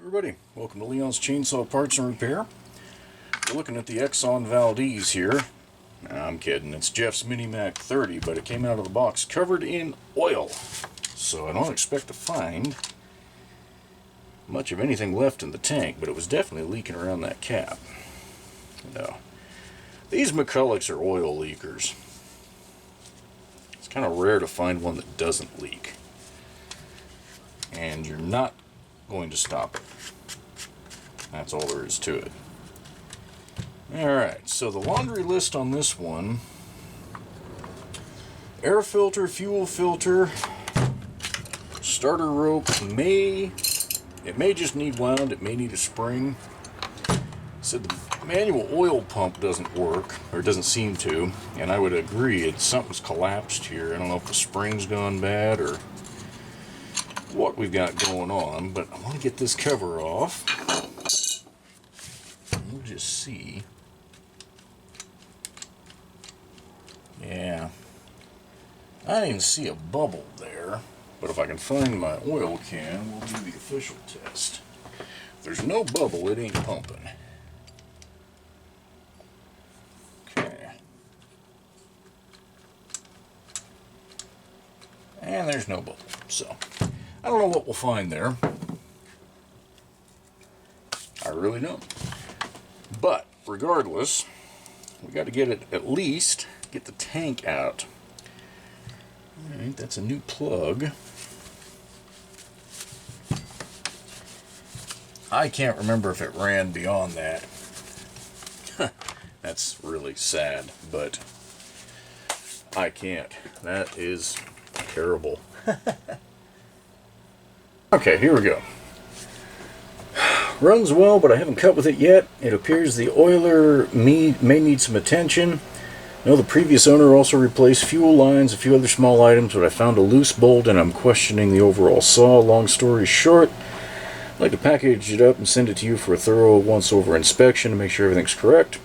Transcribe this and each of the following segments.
Everybody, welcome to Leon's Chainsaw Parts and Repair. We're looking at the Exxon Valdez here. Nah, I'm kidding, it's Jeff's Mini Mac 30, but it came out of the box covered in oil. So I don't expect to find much of anything left in the tank, but it was definitely leaking around that cap. No. These McCullochs are oil leakers. It's kind of rare to find one that doesn't leak. And you're not going to stop it. That's all there is to it. Alright, so the laundry list on this one: air filter, fuel filter, starter rope, it may just need wound, it may need a spring. So the manual oil pump doesn't work, or doesn't seem to, and I would agree, something's collapsed here. I don't know if the spring's gone bad or what we've got going on, but I want to get this cover off. We'll just see. Yeah, I didn't even see a bubble there, but if I can find my oil can, we'll do the official test. If there's no bubble, it ain't pumping. Okay. And there's no bubble, so I don't know what we'll find there. I really don't. But regardless, we got to get it, at least get the tank out. Alright, that's a new plug. I can't remember if it ran beyond that. That's really sad, but I can't. That is terrible. Okay, here we go. Runs well, but I haven't cut with it yet. It appears the oiler may need some attention. I know the previous owner also replaced fuel lines, a few other small items, but I found a loose bolt and I'm questioning the overall saw. Long story short, I'd like to package it up and send it to you for a thorough once-over inspection to make sure everything's correct.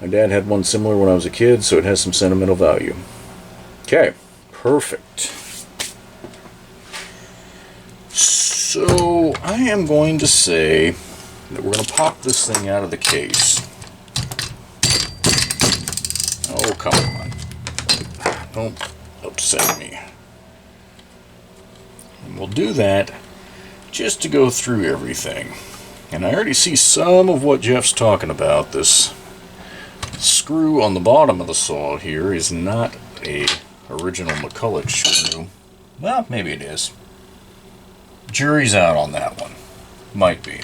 My dad had one similar when I was a kid, so it has some sentimental value. Okay, perfect. So I am going to say that we're going to pop this thing out of the case. Oh, come on. Don't upset me. And we'll do that just to go through everything. And I already see some of what Jeff's talking about. This screw on the bottom of the saw here is not a original McCulloch screw. Well, maybe it is. Jury's out on that one. Might be.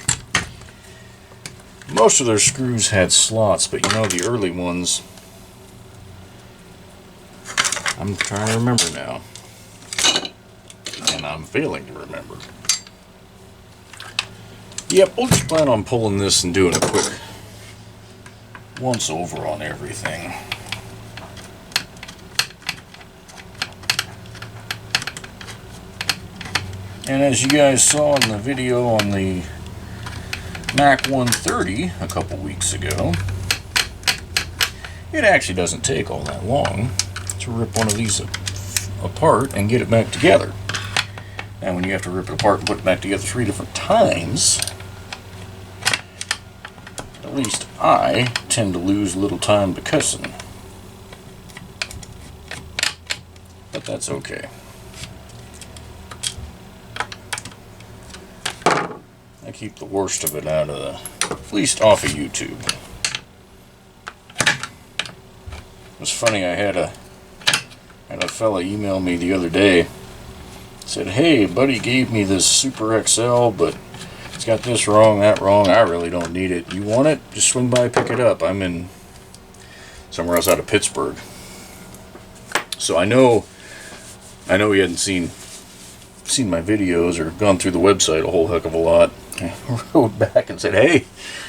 Most of their screws had slots, but you know, the early ones, I'm trying to remember now, and I'm failing to remember. Yep, we'll just plan on pulling this and doing a quick once over on everything. And as you guys saw in the video on the Mac 130 a couple weeks ago, it actually doesn't take all that long to rip one of these apart and get it back together. And when you have to rip it apart and put it back together 3 different times, at least I tend to lose a little time to cussing. But that's okay. I keep the worst of it out of at least off of YouTube. It was funny, I had a fella email me the other day. Said, hey, buddy gave me this Super XL, but it's got this wrong, that wrong. I really don't need it. You want it? Just swing by, pick it up. I'm in somewhere else out of Pittsburgh. So I know he hadn't seen my videos or gone through the website a whole heck of a lot. I wrote back and said, hey,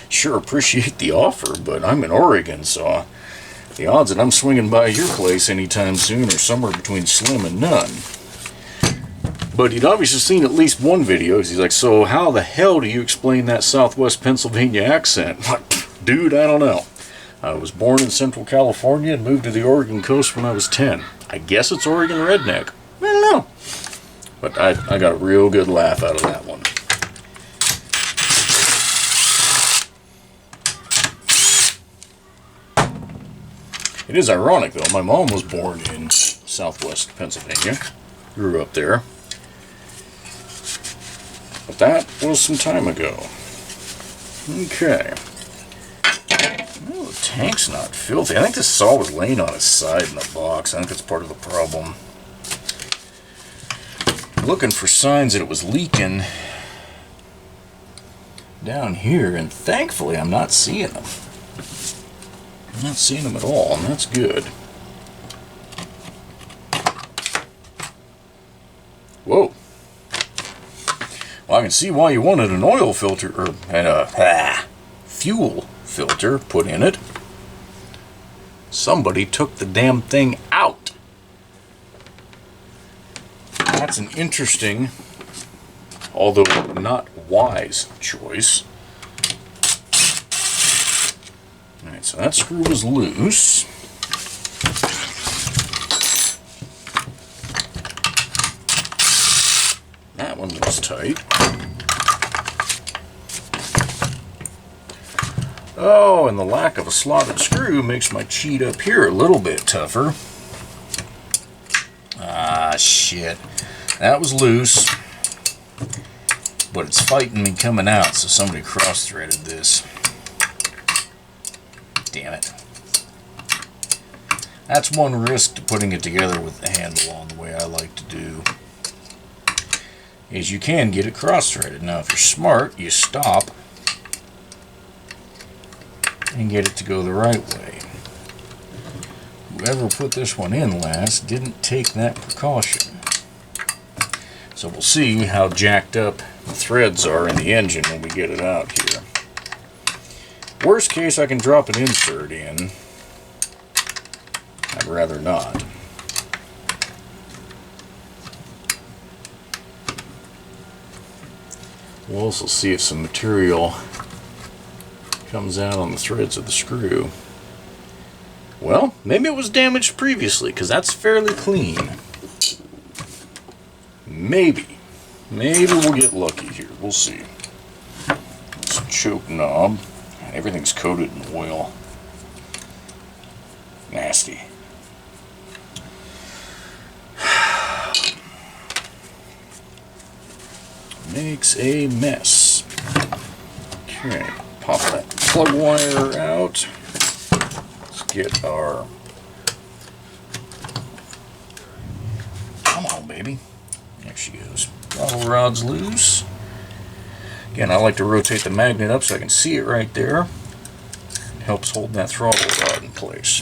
sure appreciate the offer, but I'm in Oregon, so the odds that I'm swinging by your place anytime soon are somewhere between slim and none. But he'd obviously seen at least one video. He's like, so how the hell do you explain that Southwest Pennsylvania accent? Like, dude, I don't know. I was born in Central California and moved to the Oregon coast when I was 10. I guess it's Oregon redneck. I don't know. But I got a real good laugh out of that one. It is ironic, though. My mom was born in southwest Pennsylvania. Grew up there. But that was some time ago. Okay. Well, the tank's not filthy. I think the saw was laying on its side in the box. I think that's part of the problem. Looking for signs that it was leaking down here, and thankfully I'm not seeing them. I'm not seeing them at all, and that's good. Whoa. Well, I can see why you wanted an oil filter, or a fuel filter put in it. Somebody took the damn thing out. That's an interesting, although not wise, choice. Alright, so that screw is loose. That one was tight. Oh, and the lack of a slotted screw makes my cheat up here a little bit tougher. Ah, shit. That was loose, but it's fighting me coming out, so somebody cross-threaded this. Damn it. That's one risk to putting it together with the handle on the way I like to do, is you can get it cross-threaded. Now, if you're smart, you stop and get it to go the right way. Whoever put this one in last didn't take that precaution. So we'll see how jacked up the threads are in the engine when we get it out here. Worst case, I can drop an insert in. I'd rather not. We'll also see if some material comes out on the threads of the screw. Well, maybe it was damaged previously, because that's fairly clean. Maybe we'll get lucky here. We'll see. This choke knob. Everything's coated in oil. Nasty. Makes a mess. Okay, pop that plug wire out. Let's get our... Come on, baby. There she goes. Throttle rod's loose. Again, I like to rotate the magnet up so I can see it right there. It helps hold that throttle rod in place.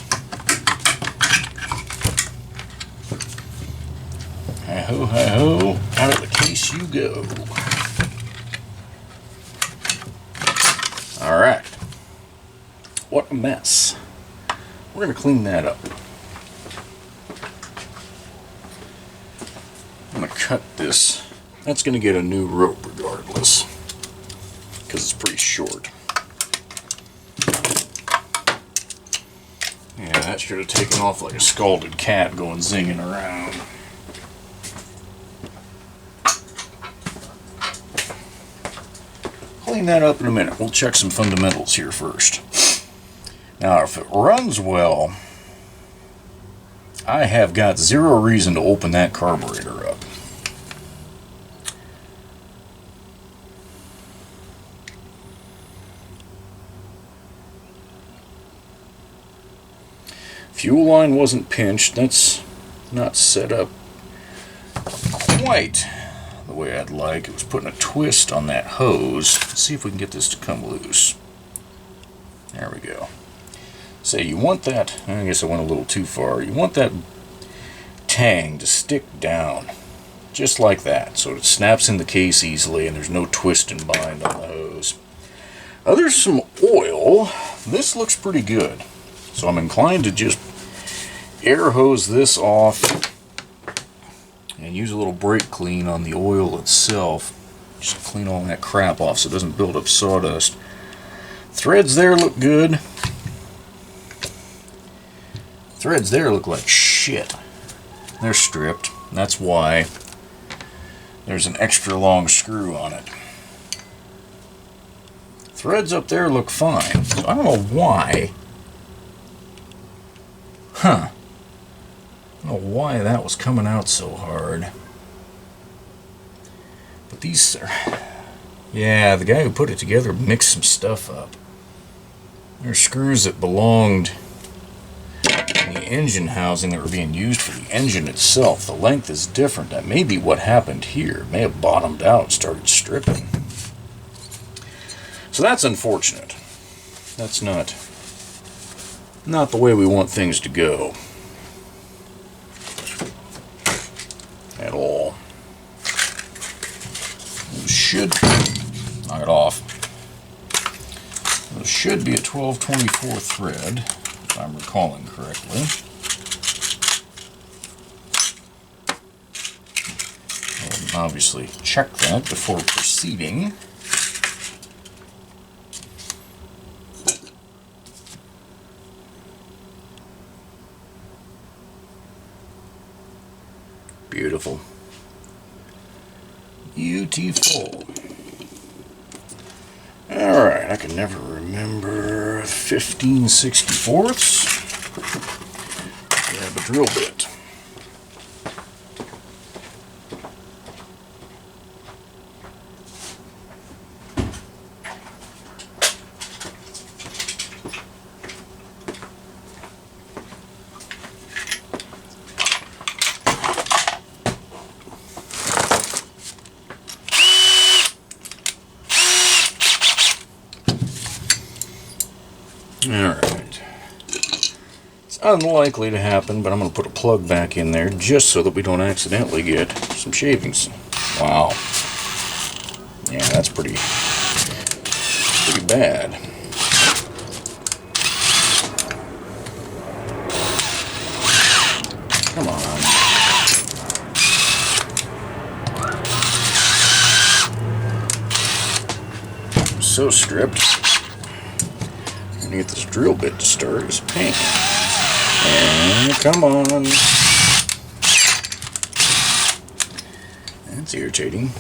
Hi-ho, hi-ho. Out of the case you go. Alright. What a mess. We're going to clean that up. I'm going to cut this. That's going to get a new rope regardless, because it's pretty short. Yeah, that should have taken off like a scalded cat going zinging around. Clean that up in a minute. We'll check some fundamentals here first. Now, if it runs well, I have got zero reason to open that carburetor up. Fuel line wasn't pinched. That's not set up quite the way I'd like. It was putting a twist on that hose. Let's see if we can get this to come loose. There we go. So you want that, I guess I went a little too far. You want that tang to stick down just like that, so it snaps in the case easily and there's no twist and bind on the hose. Now there's some oil. This looks pretty good. So I'm inclined to just air hose this off and use a little brake clean on the oil itself. Just clean all that crap off so it doesn't build up sawdust. Threads there look good. Threads there look like shit. They're stripped. That's why there's an extra long screw on it. Threads up there look fine. So I don't know why Huh. I don't know why that was coming out so hard. But these are... Yeah, the guy who put it together mixed some stuff up. There are screws that belonged in the engine housing that were being used for the engine itself. The length is different. That may be what happened here. It may have bottomed out and started stripping. So that's unfortunate. That's not the way we want things to go. At all. It should... Knock it off. It should be a 1224 thread, if I'm recalling correctly. I'll obviously check that before proceeding. Beautiful. Beautiful. Alright, I can never remember 15/64. Grab a drill bit. Alright. It's unlikely to happen, but I'm going to put a plug back in there just so that we don't accidentally get some shavings. Wow. Yeah, that's pretty bad. Come on. I'm so stripped. To get this drill bit to start is a pain. And come on. That's irritating.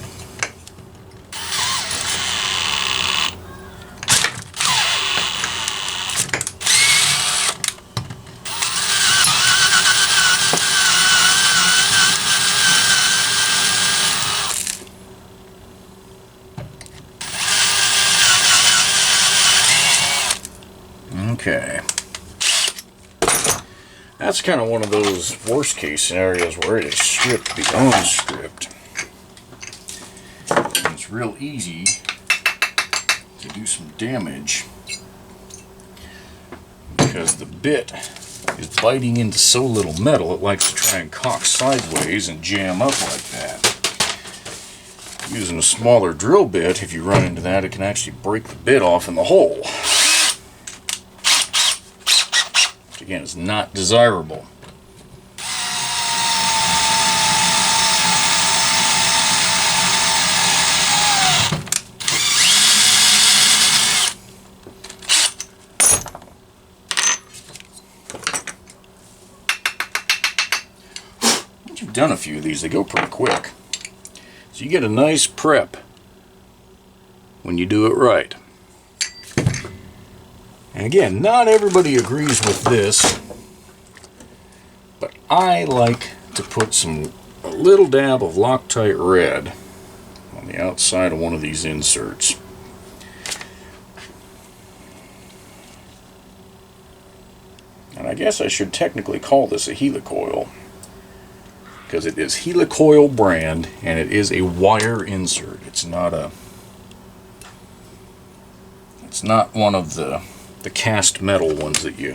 Okay. That's kind of one of those worst case scenarios where it is stripped beyond stripped. And it's real easy to do some damage because the bit is biting into so little metal it likes to try and cock sideways and jam up like that. Using a smaller drill bit, if you run into that, it can actually break the bit off in the hole. Again, it's not desirable. Once you've done a few of these, they go pretty quick. So you get a nice prep when you do it right. And again, not everybody agrees with this, but I like to put a little dab of Loctite Red on the outside of one of these inserts. And I guess I should technically call this a helicoil, because it is helicoil brand and it is a wire insert. It's not one of the cast metal ones that you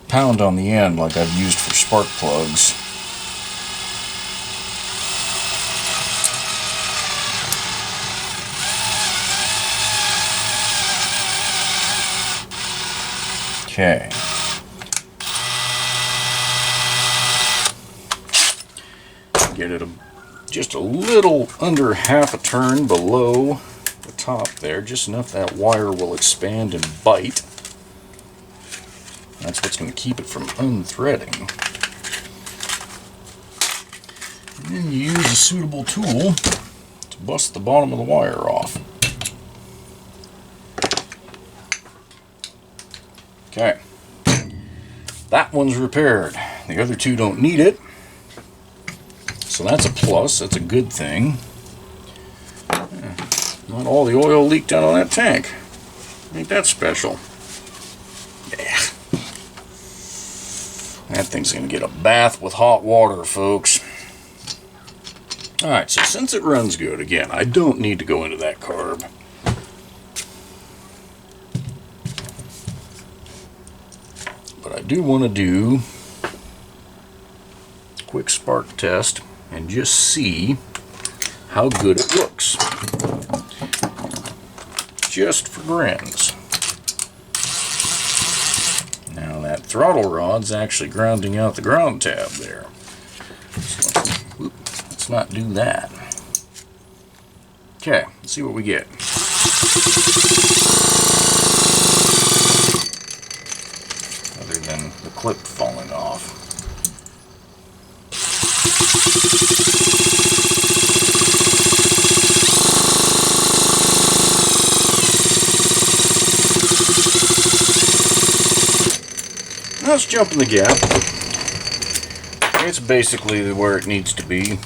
pound on the end like I've used for spark plugs. Okay. Get it just a little under half a turn below the top there, just enough that wire will expand and bite. That's what's going to keep it from unthreading. And then you use a suitable tool to bust the bottom of the wire off. Okay. that one's repaired. The other two don't need it. So that's a plus. That's a good thing. Not all the oil leaked out on that tank. Ain't that special? Yeah. That thing's going to get a bath with hot water, folks. Alright, so since it runs good, again, I don't need to go into that carb. But I do want to do a quick spark test and just see how good it looks. Just for grins. Now that throttle rod's actually grounding out the ground tab there. So let's not do that. Okay, let's see what we get. Other than the clip falling off. Let's jump in the gap. It's basically where it needs to be.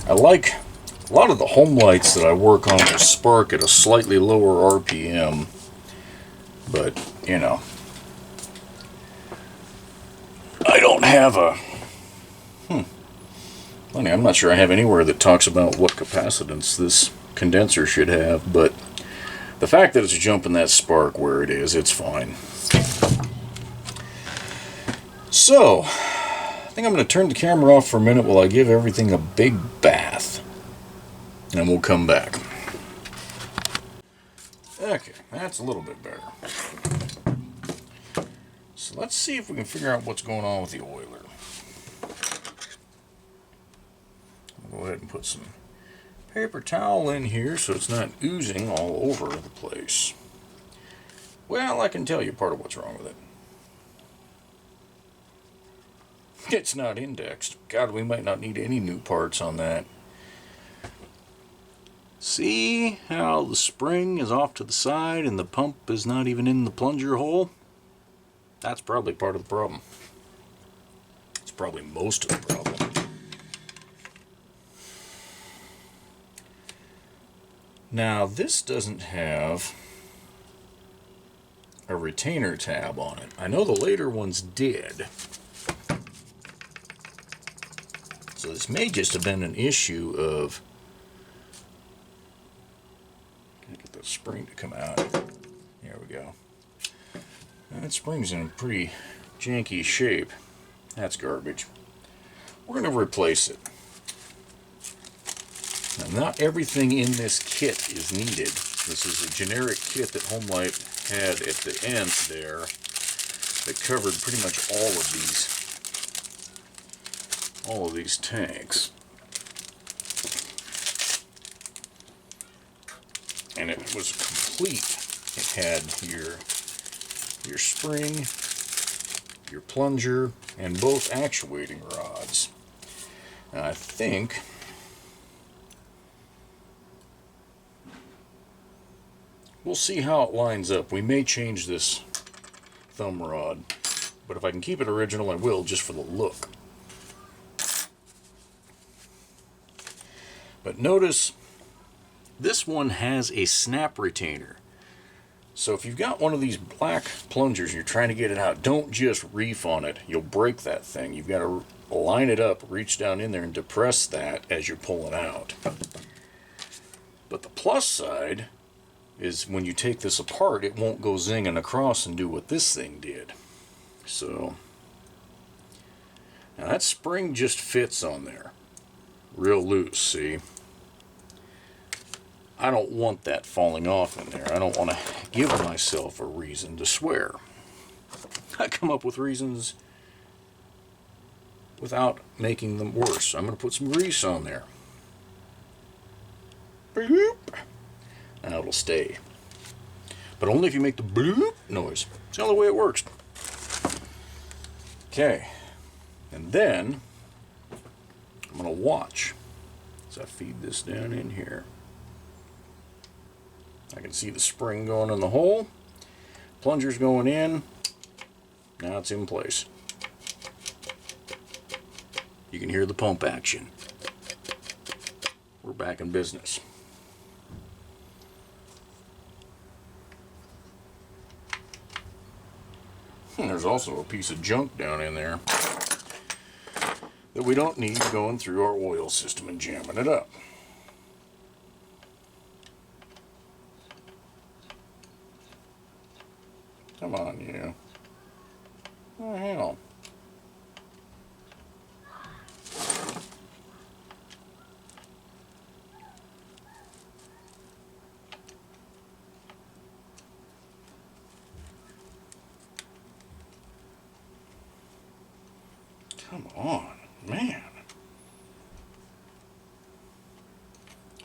I like a lot of the home lights that I work on will spark at a slightly lower RPM, but you know, I don't have a funny, I'm not sure I have anywhere that talks about what capacitance this condenser should have, but the fact that it's jumping that spark where it is, it's fine. So, I think I'm going to turn the camera off for a minute while I give everything a big bath. And we'll come back. Okay, that's a little bit better. So let's see if we can figure out what's going on with the oiler. I'll go ahead and put some paper towel in here so it's not oozing all over the place. Well, I can tell you part of what's wrong with it. It's not indexed. God, we might not need any new parts on that. See how the spring is off to the side and the pump is not even in the plunger hole? That's probably part of the problem. It's probably most of the problem. Now, this doesn't have a retainer tab on it. I know the later ones did. So this may just have been an issue of, get the spring to come out. There we go. That spring's in a pretty janky shape. That's garbage. We're going to replace it. Now, not everything in this kit is needed. This is a generic kit that HomeLight had at the end there that covered pretty much all of these tanks. And it was complete. It had your spring, your plunger, and both actuating rods. And I think we'll see how it lines up. We may change this thumb rod, but if I can keep it original, I will, just for the look. But notice, this one has a snap retainer. So if you've got one of these black plungers and you're trying to get it out, don't just reef on it. You'll break that thing. You've got to line it up, reach down in there, and depress that as you're pulling out. But the plus side is when you take this apart, it won't go zinging across and do what this thing did. So, now that spring just fits on there. Real loose, see? I don't want that falling off in there. I don't want to give myself a reason to swear. I come up with reasons without making them worse. I'm going to put some grease on there. Bloop. Now it'll stay. But only if you make the bloop noise. It's the only way it works. Okay. And then I'm going to watch as I feed this down in here. I can see the spring going in the hole. Plunger's going in. Now it's in place. You can hear the pump action. We're back in business. And there's also a piece of junk down in there that we don't need going through our oil system and jamming it up. Come on, you. Oh, hell. Come on, man.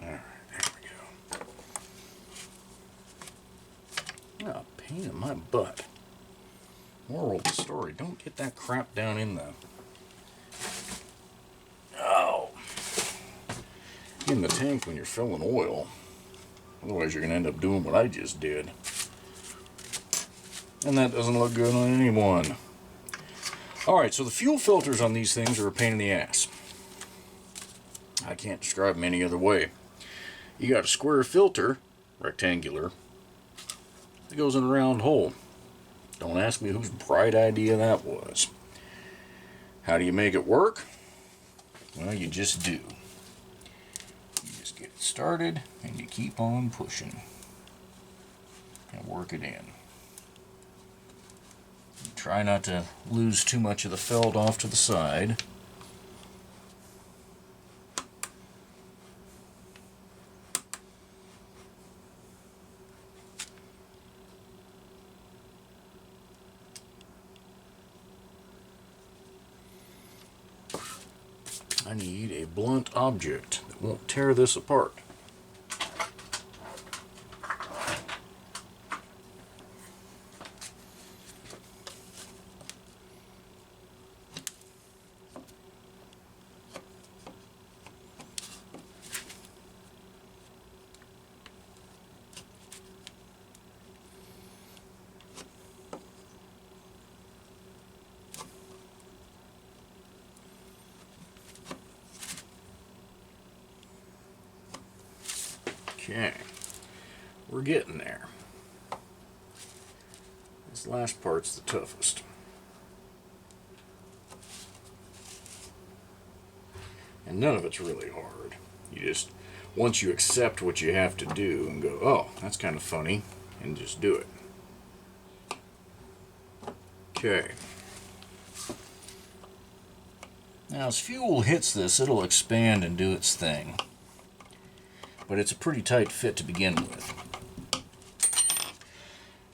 Alright, there we go. Oh, pain in my butt. Moral of the story, don't get that crap down in the... Oh. In the tank when you're filling oil. Otherwise you're going to end up doing what I just did. And that doesn't look good on anyone. Alright, so the fuel filters on these things are a pain in the ass. I can't describe them any other way. You got a square filter, rectangular, that goes in a round hole. Don't ask me whose bright idea that was. How do you make it work? Well, you just do. You just get it started and you keep on pushing and work it in. Try not to lose too much of the felt off to the side. I need a blunt object that won't tear this apart. Okay, we're getting there. This last part's the toughest. And none of it's really hard. You just, once you accept what you have to do and go, oh, that's kind of funny, and just do it. Okay. Now as fuel hits this, it'll expand and do its thing. But it's a pretty tight fit to begin with.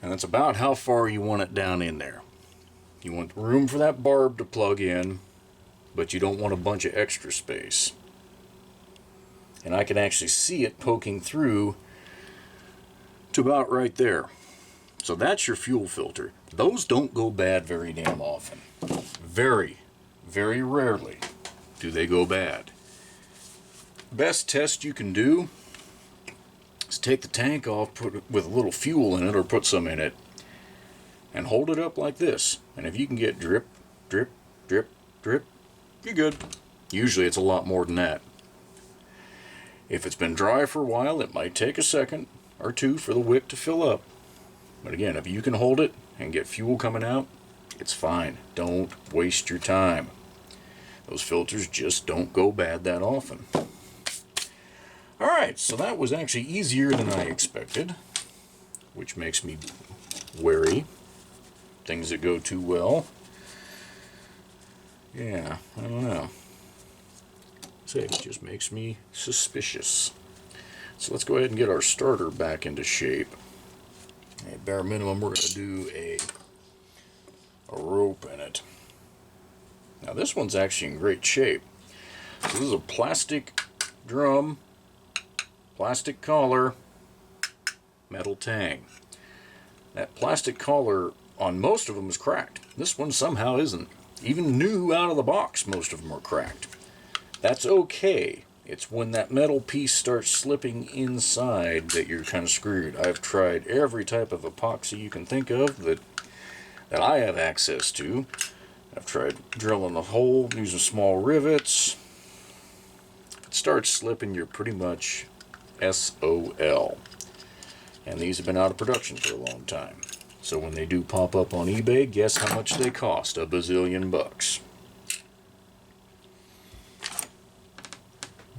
And that's about how far you want it down in there. You want room for that barb to plug in, but you don't want a bunch of extra space. And I can actually see it poking through to about right there. So that's your fuel filter. Those don't go bad very damn often. Very, very rarely do they go bad. Best test you can do is take the tank off, put it with a little fuel in it, or put some in it, and hold it up like this. And if you can get drip, drip, drip, drip, you're good. Usually it's a lot more than that. If it's been dry for a while, it might take a second or two for the wick to fill up. But again, if you can hold it and get fuel coming out, it's fine. Don't waste your time. Those filters just don't go bad that often. Alright, so that was actually easier than I expected, which makes me wary. Things that go too well. Yeah, I don't know. Say, it just makes me suspicious. So let's go ahead and get our starter back into shape. At bare minimum, we're going to do a rope in it. Now this one's actually in great shape. So this is a plastic drum, plastic collar, metal tang. That plastic collar on most of them is cracked. This one somehow isn't. Even new out of the box, most of them are cracked. That's okay. It's when that metal piece starts slipping inside that you're kind of screwed. I've tried every type of epoxy you can think of that that I have access to. I've tried drilling a hole using small rivets. If it starts slipping, you're pretty much SOL. And these have been out of production for a long time. So when they do pop up on eBay, guess how much they cost? $1 bazillion.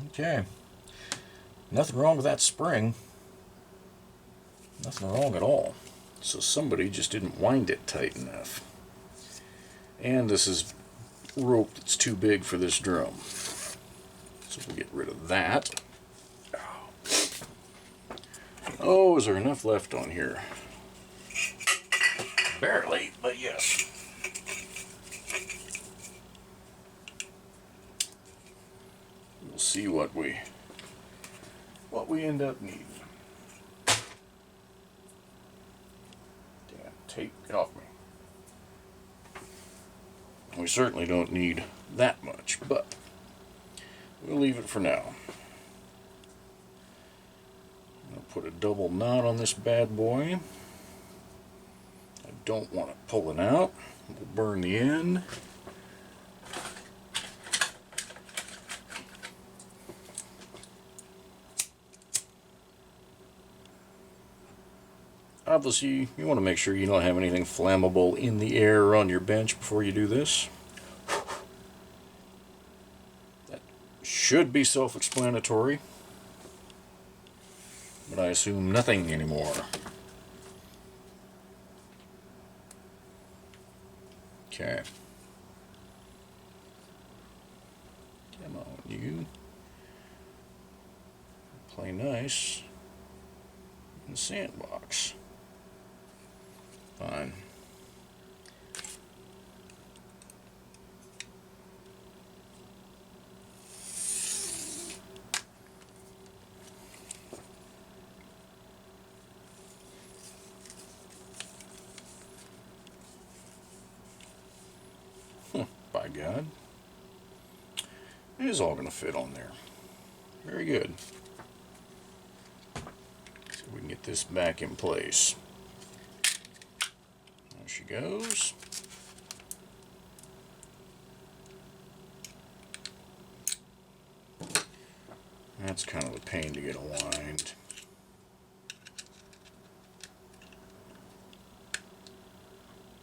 Okay. Nothing wrong with that spring. Nothing wrong at all. So somebody just didn't wind it tight enough. And this is rope that's too big for this drum. So we'll get rid of that. Oh, is there enough left on here? Barely, but yes. We'll see what we end up needing. Damn, tape, get off me. We certainly don't need that much, but we'll leave it for now. I'm going to put a double knot on this bad boy. I don't want it pulling out. We'll burn the end. Obviously, you want to make sure you don't have anything flammable in the air on your bench before you do this. That should be self-explanatory, but I assume nothing anymore. Okay. Come on, you. Play nice in the sandbox. Fine. By God. It is all going to fit on there. Very good. So we can get this back in place. There she goes. That's kind of a pain to get aligned.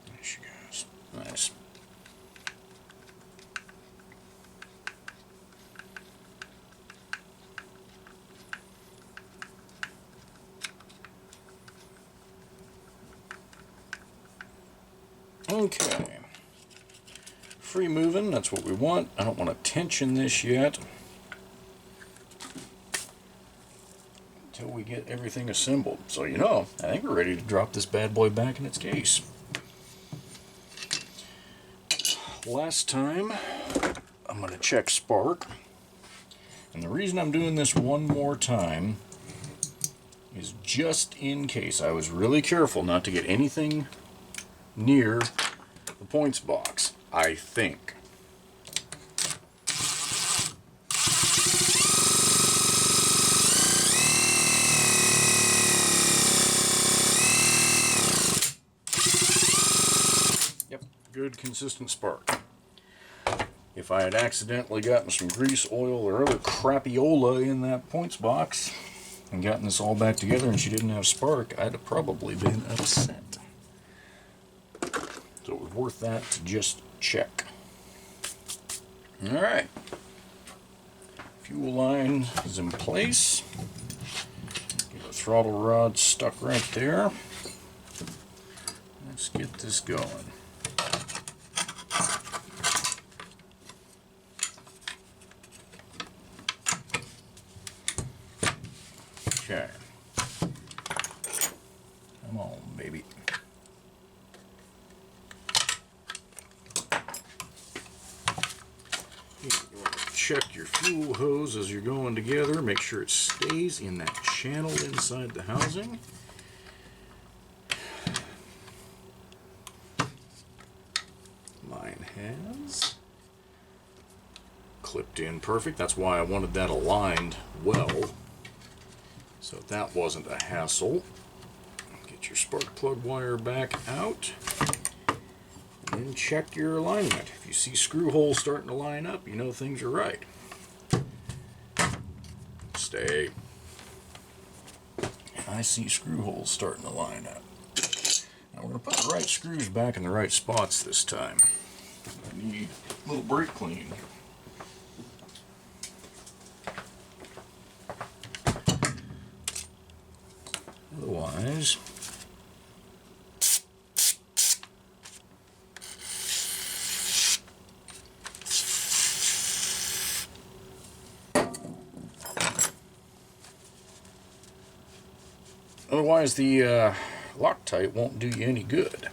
There she goes. Nice. Okay, free moving, that's what we want. I don't want to tension this yet until we get everything assembled. So I think we're ready to drop this bad boy back in its case. Last time, I'm going to check spark. And the reason I'm doing this one more time is just in case. I was really careful not to get anything near the points box, I think. Yep, good consistent spark. If I had accidentally gotten some grease, oil, or other crappiola in that points box and gotten this all back together and she didn't have spark, I'd have probably been upset. So it was worth that to just check. Alright. Fuel line is in place. Get the throttle rod stuck right there. Let's get this going. Okay. Come on, baby. You want to check your fuel hose as you're going together. Make sure it stays in that channel inside the housing. Mine has. Clipped in perfect. That's why I wanted that aligned well, so that wasn't a hassle. Get your spark plug wire back out. then check your alignment. If you see screw holes starting to line up, you know things are right. Stay. And I see screw holes starting to line up. Now we're going to put the right screws back in the right spots this time. I need a little brake clean. Otherwise, the Loctite won't do you any good.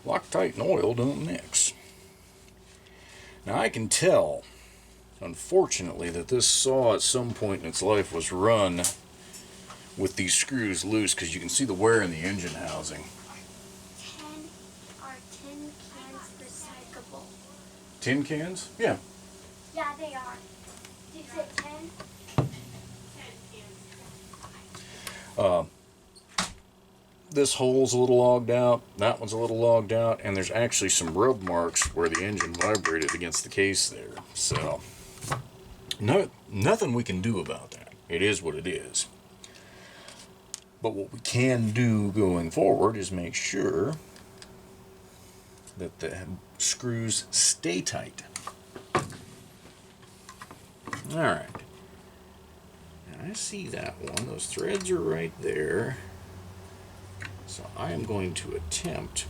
Loctite and oil don't mix. Now I can tell, unfortunately, that this saw at some point in its life was run with these screws loose, because you can see the wear in the engine housing. 10 cans recyclable? Tin cans? Yeah. Yeah, they are. Did you say 10? 10 cans. This hole's a little logged out, that one's a little logged out, and there's actually some rub marks where the engine vibrated against the case there. So, nothing we can do about that. It is what it is. But what we can do going forward is make sure that the screws stay tight. Alright. And I see that one. Those threads are right there. So I am going to attempt.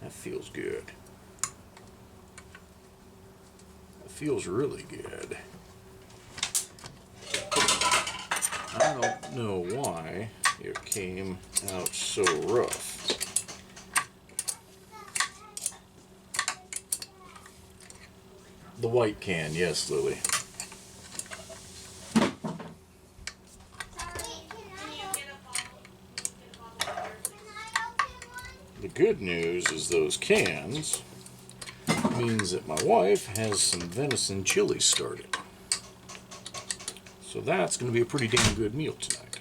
That feels good. That feels really good. I don't know why it came out so rough. The white can, yes, Lily. The good news is those cans means that my wife has some venison chili started. So that's going to be a pretty damn good meal tonight.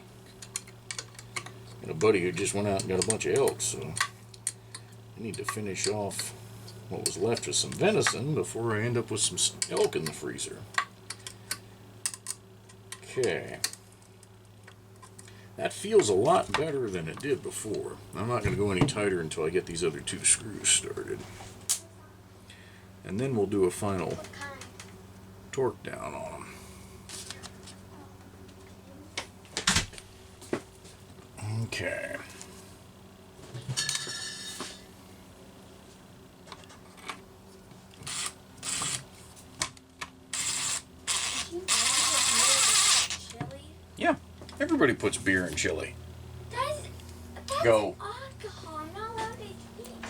Got a buddy who just went out and got a bunch of elk, so I need to finish off what was left of some venison before I end up with some elk in the freezer. Okay. That feels a lot better than it did before. I'm not going to go any tighter until I get these other two screws started. And then we'll do a final torque down on them. Okay. Yeah, everybody puts beer in chili. That's Go. alcohol. I'm not allowed to eat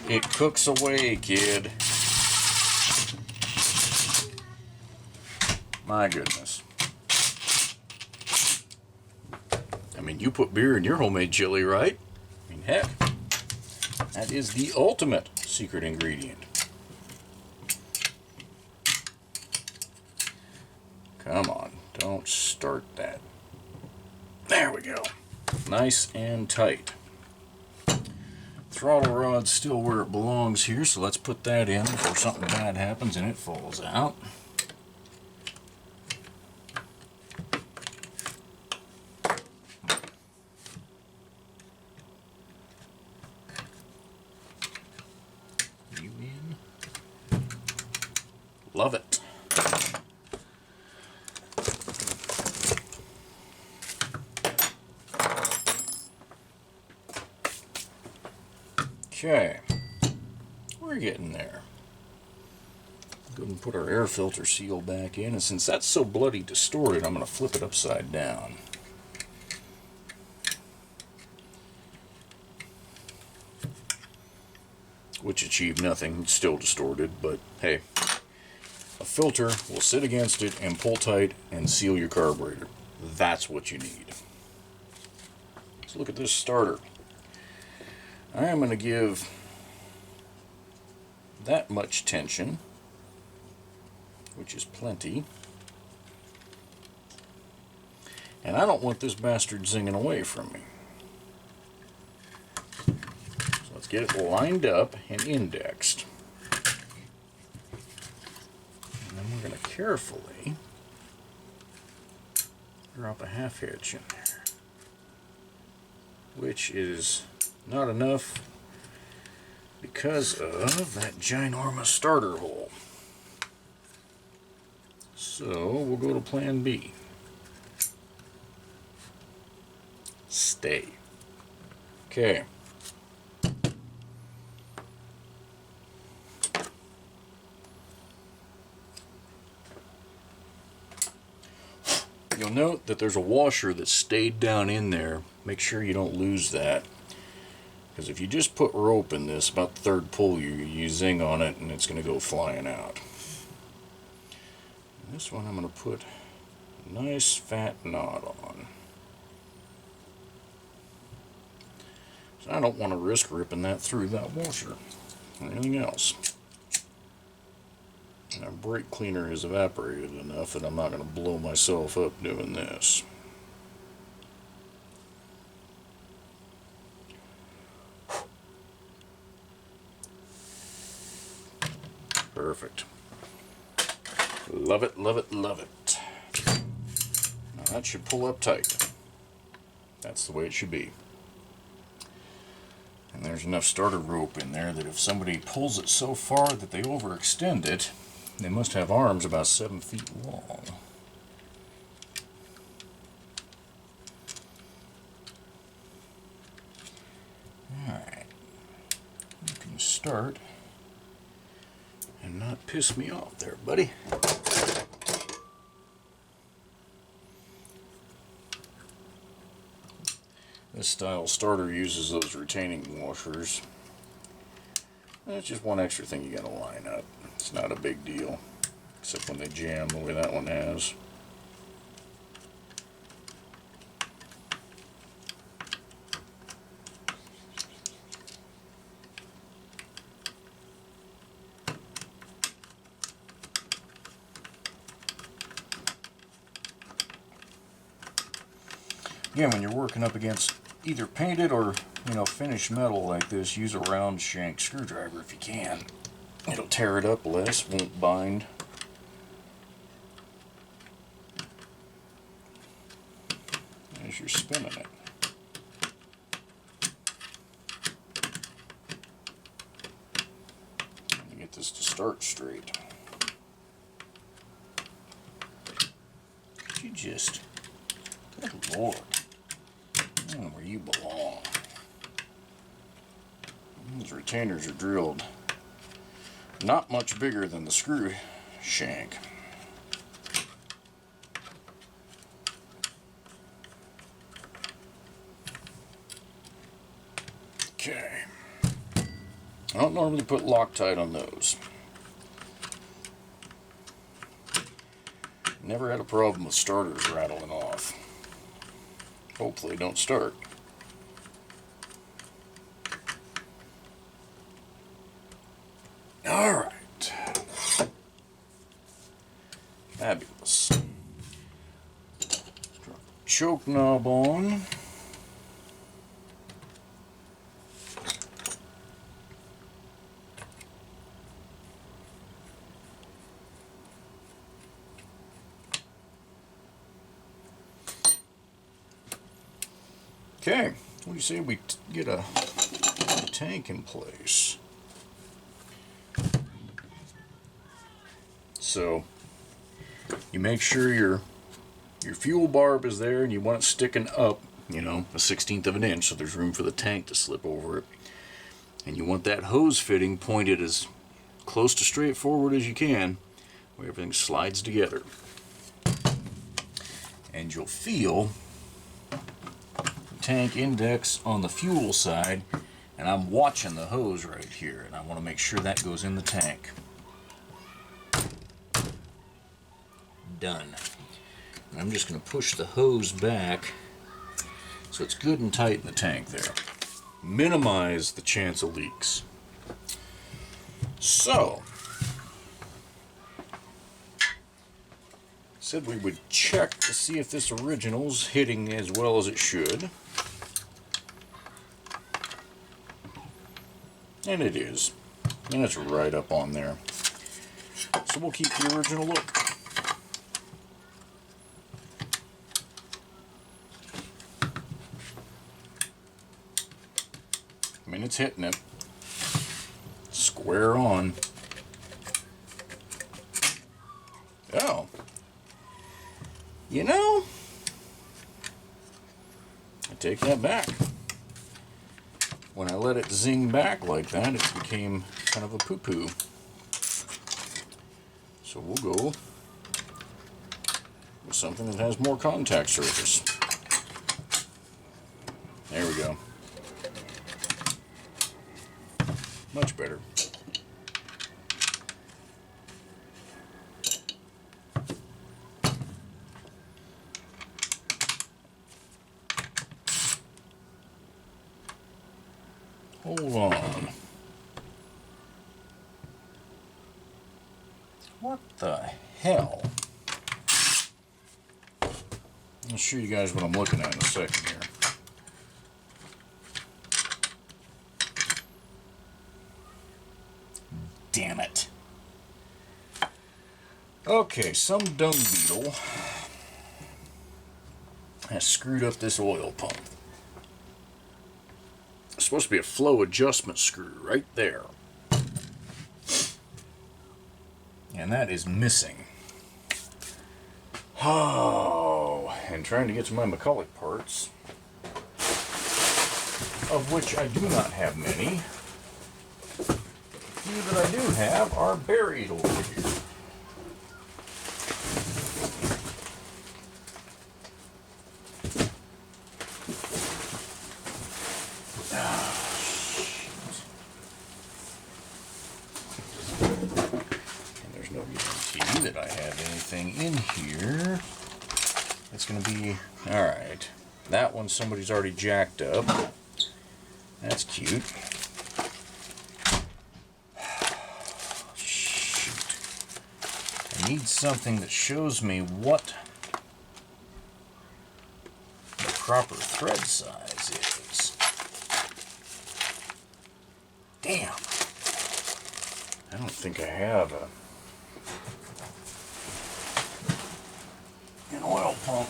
that. It cooks away, kid. My goodness. I mean, you put beer in your homemade chili, right? I mean, heck, that is the ultimate secret ingredient. Come on, don't start that. There we go. Nice and tight. Throttle rod's still where it belongs here, so let's put that in before something bad happens and it falls out. You in? Love it. Okay, we're getting there. Go ahead and put our air filter seal back in, and since that's so bloody distorted, I'm going to flip it upside down. Which achieved nothing, it's still distorted, but hey, a filter will sit against it and pull tight and seal your carburetor. That's what you need. Let's look at this starter. I am going to give that much tension, which is plenty. And I don't want this bastard zinging away from me. Let's get it lined up and indexed. And then we're going to carefully drop a half hitch in there, which is not enough because of that ginormous starter hole. So we'll go to plan B. Stay. Okay. You'll note that there's a washer that stayed down in there. Make sure you don't lose that. Because if you just put rope in this, about the third pull you zing on it and it's going to go flying out. And this one I'm going to put a nice fat knot on. So I don't want to risk ripping that through that washer or anything else. And our brake cleaner has evaporated enough that I'm not going to blow myself up doing this. Perfect. Love it, love it, love it. Now that should pull up tight. That's the way it should be. And there's enough starter rope in there that if somebody pulls it so far that they overextend it, they must have arms about 7 feet long. Alright. You can start and not piss me off there, buddy. This style starter uses those retaining washers. That's just one extra thing you gotta line up. It's not a big deal, except when they jam the way that one has. Again, when you're working up against either painted or finished metal like this, use a round shank screwdriver if you can. It'll tear it up less, won't bind. As you're spinning it. Let me get this to start straight. Could you just, good Lord, where you belong. These retainers are drilled not much bigger than the screw shank. Okay. I don't normally put Loctite on those. Never had a problem with starters rattling off. Hopefully don't start. Alright. Fabulous. Drop the choke knob on. Okay, what do you say we get a tank in place? So you make sure your fuel barb is there and you want it sticking up, a 1/16 of an inch so there's room for the tank to slip over it. And you want that hose fitting pointed as close to straightforward as you can, where everything slides together. And you'll feel tank index on the fuel side, and I'm watching the hose right here, and I want to make sure that goes in the tank. Done. And I'm just going to push the hose back so it's good and tight in the tank there. Minimize the chance of leaks. So, said we would check to see if this original's hitting as well as it should. And it is. And it's right up on there. So we'll keep the original look. I mean, it's hitting it. Square on. Oh. You know, I take that back. When I let it zing back like that, it became kind of a poo-poo. So we'll go with something that has more contact surface. There we go. Much better. Hold on. What the hell? I'll show you guys what I'm looking at in a second here. Damn it. Okay, some dung beetle has screwed up this oil pump. It's supposed to be a flow adjustment screw right there. And that is missing. Oh, and trying to get to my McCulloch parts, of which I do not have many. The few that I do have are buried over here. That I have anything in here. It's going to be alright. That one somebody's already jacked up. That's cute. Shoot. I need something that shows me what the proper thread size is. Damn. I don't think I have an oil pump.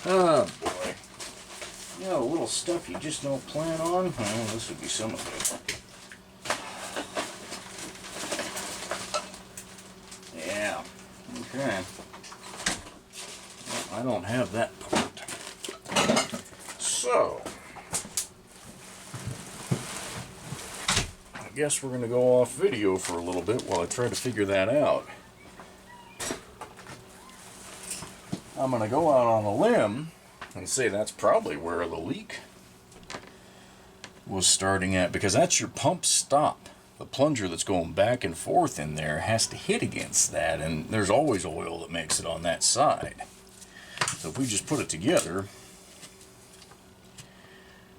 Oh boy. You know, little stuff you just don't plan on. Well, this would be some of it. Yeah. Okay. Well, I don't have that part. So I guess we're going to go off video for a little bit while I try to figure that out. I'm going to go out on a limb and say that's probably where the leak was starting at, because that's your pump stop. The plunger that's going back and forth in there has to hit against that, and there's always oil that makes it on that side. So if we just put it together,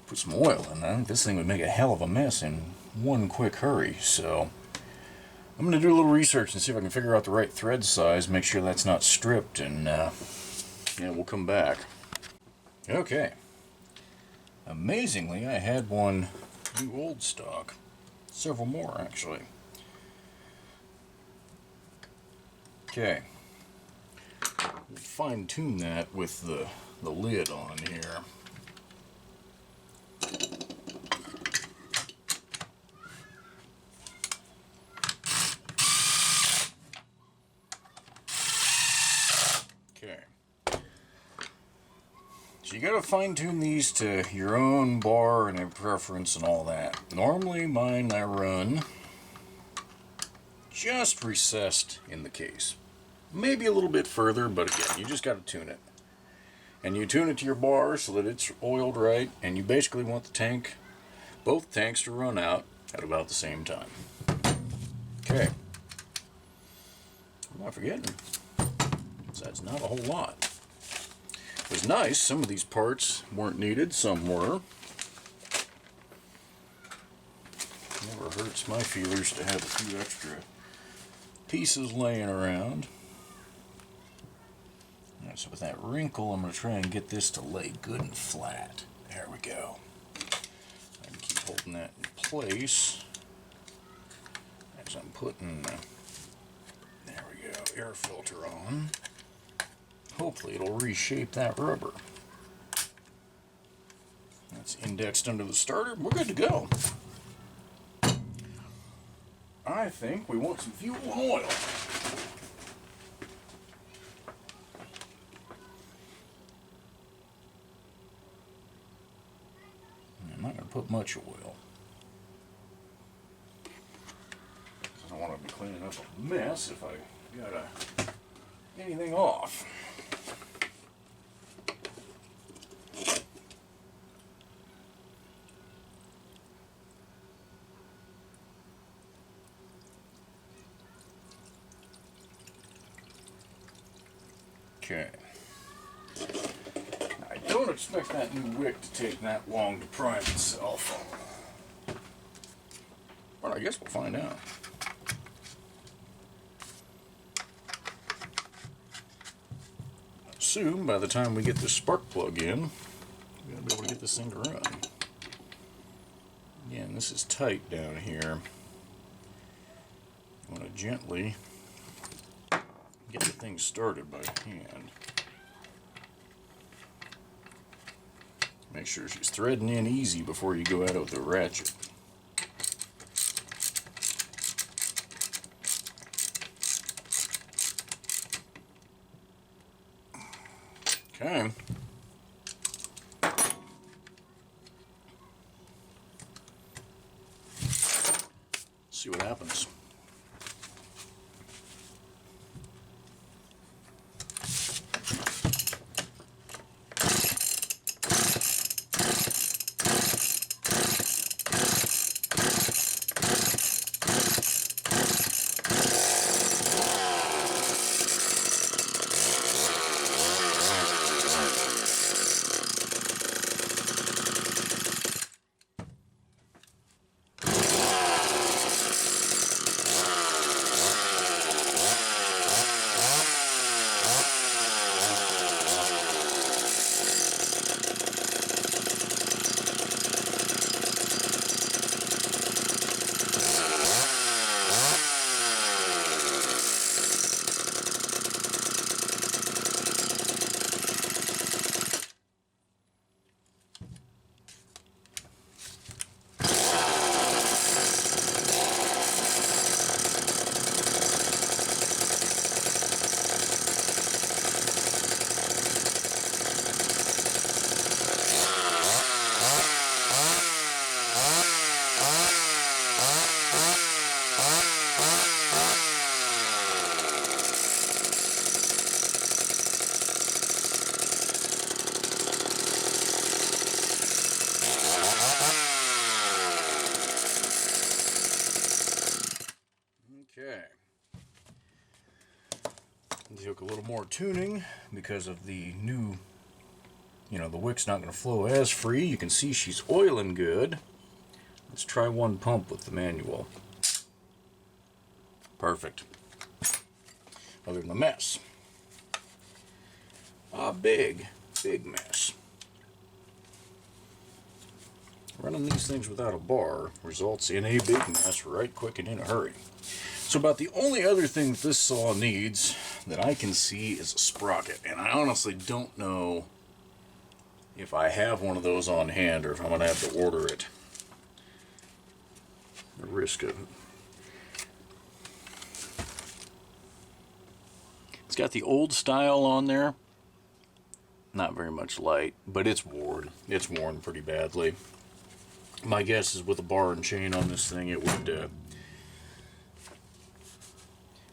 put some oil in, I think this thing would make a hell of a mess in one quick hurry. So I'm going to do a little research and see if I can figure out the right thread size, make sure that's not stripped, and yeah, we'll come back. Okay. Amazingly, I had one new old stock. Several more, actually. Okay. We'll fine-tune that with the lid on here. Okay. So you gotta fine-tune these to your own bar and your preference and all that. Normally mine I run just recessed in the case. Maybe a little bit further, but again, you just gotta tune it. And you tune it to your bar so that it's oiled right, and you basically want the tank, both tanks, to run out at about the same time. Okay. I'm not forgetting. So that's not a whole lot. It was nice. Some of these parts weren't needed, some were. Never hurts my feelers to have a few extra pieces laying around. Alright, so with that wrinkle, I'm going to try and get this to lay good and flat. There we go. I can keep holding that in place as I'm putting, there we go, air filter on. Hopefully it'll reshape that rubber. That's indexed under the starter. We're good to go. I think we want some fuel and oil. I'm not going to put much oil. I don't want to be cleaning up a mess if I got anything off. Okay. I don't expect that new wick to take that long to prime itself. But I guess we'll find out. I assume by the time we get the spark plug in, we're going to be able to get this thing to run. Again, this is tight down here. I want to gently get the thing started by hand. Make sure she's threading in easy before you go at it with the ratchet. Okay. See what happens. Okay. It took a little more tuning because of the new, the wick's not going to flow as free. You can see she's oiling good. Let's try one pump with the manual. Perfect. Other than the mess. A big mess. Running these things without a bar results in a big mess right quick and in a hurry. So about the only other thing that this saw needs that I can see is a sprocket. And I honestly don't know if I have one of those on hand or if I'm going to have to order it. The risk of it. It's got the old style on there. Not very much light, but it's worn. It's worn pretty badly. My guess is with a bar and chain on this thing, it would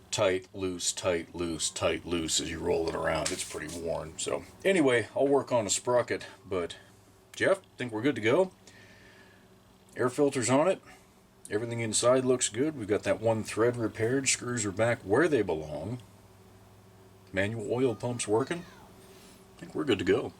tight, loose, tight, loose, tight, loose as you roll it around. It's pretty worn. So anyway, I'll work on a sprocket, but Jeff, think we're good to go. Air filter's on it. Everything inside looks good. We've got that one thread repaired. Screws are back where they belong. Manual oil pump's working. I think we're good to go.